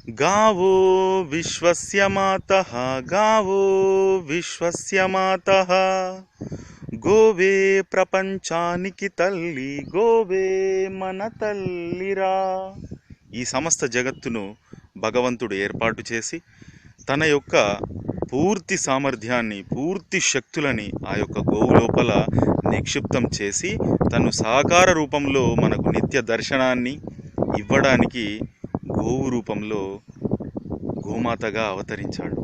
गावो विश्वस्य मातः गावो विश्वस्य मातः గోవే ప్రపంచానికి తల్లి గోవే మన తల్లిరా. ఈ సమస్త జగత్తును భగవంతుడు ఏర్పాటు చేసి తన యొక్క పూర్తి సామర్థ్యాన్ని పూర్తి శక్తులని ఆ యొక్క గోవు లోపల నిక్షిప్తం చేసి తను సాకార రూపంలో మనకు నిత్య దర్శనాన్ని ఇవ్వడానికి గోవు రూపంలో గోమాతగా అవతరించాడు.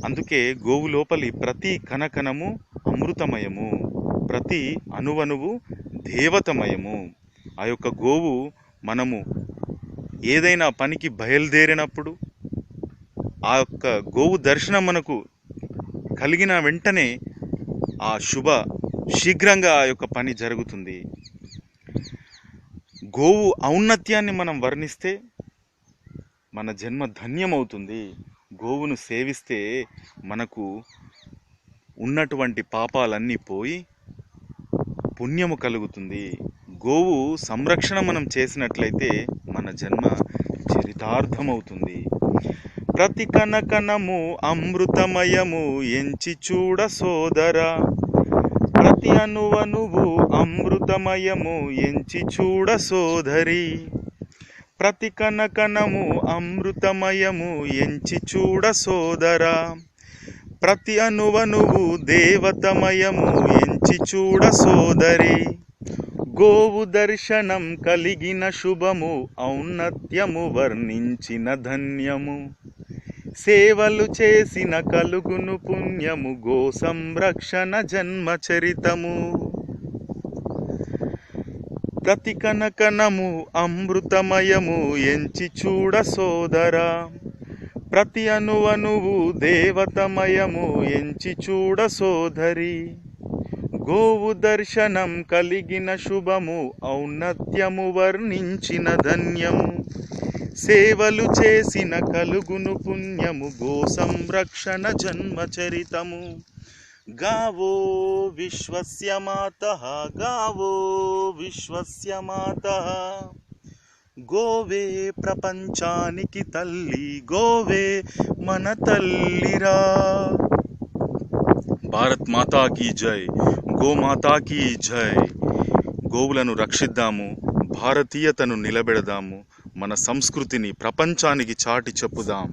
అందుకే గోవు లోపలి ప్రతి కణకణము అమృతమయము, ప్రతి అణువణువు దేవతమయము. ఆ యొక్క గోవు మనము ఏదైనా పనికి బయలుదేరినప్పుడు ఆ యొక్క గోవు దర్శనం మనకు కలిగిన వెంటనే ఆ శీఘ్రంగా ఆ యొక్క పని జరుగుతుంది. గోవు ఔన్నత్యాన్ని మనం వర్ణిస్తే మన జన్మ ధన్యమవుతుంది. గోవును సేవిస్తే మనకు ఉన్నటువంటి పాపాలన్నీ పోయి పుణ్యము కలుగుతుంది. గోవు సంరక్షణ మనం చేసినట్లయితే మన జన్మ చరితార్థమవుతుంది. ప్రతి కణకణము అమృతమయము ఎంచి చూడ సోదరా, ప్రతి అణువణువు అమృతమయము ఎంచి చూడ సోదరి, ప్రతి కణకణము అమృతమయము ఎంచి చూడ సోదరా, ప్రతి అణువణువు దేవతమయము ఎంచి చూడ సోదరి. గోవు దర్శనం కలిగిన శుభము ఔన్నత్యము వర్ణించిన ధన్యము, సేవలు చేసిన కలుగును పుణ్యము గో సంరక్షణ జన్మ చరితము. ప్రతి కణకణము అమృతమయము ఎంచి చూడ సోదరా, ప్రతి అణువణువు దేవతమయము ఎంచి చూడ సోదరి. గోవు దర్శనం కలిగిన శుభము ఔన్నత్యము వర్ణించిన ధన్యము, సేవలు చేసిన కలుగును పుణ్యము గో సంరక్షణ జన్మ చరితము. గావో విశ్వస్య మాతః గావో విశ్వస్య మాతః గోవే ప్రపంచానికి తల్లి గోవే మన తల్లిరా. భారత్ మాతా కీ జై, గోమాతా కీ జై. గోవులను రక్షిద్దాము, భారతీయతను నిలబెడదాము, మన సంస్కృతిని ప్రపంచానికి చాటి చెప్పుదాం.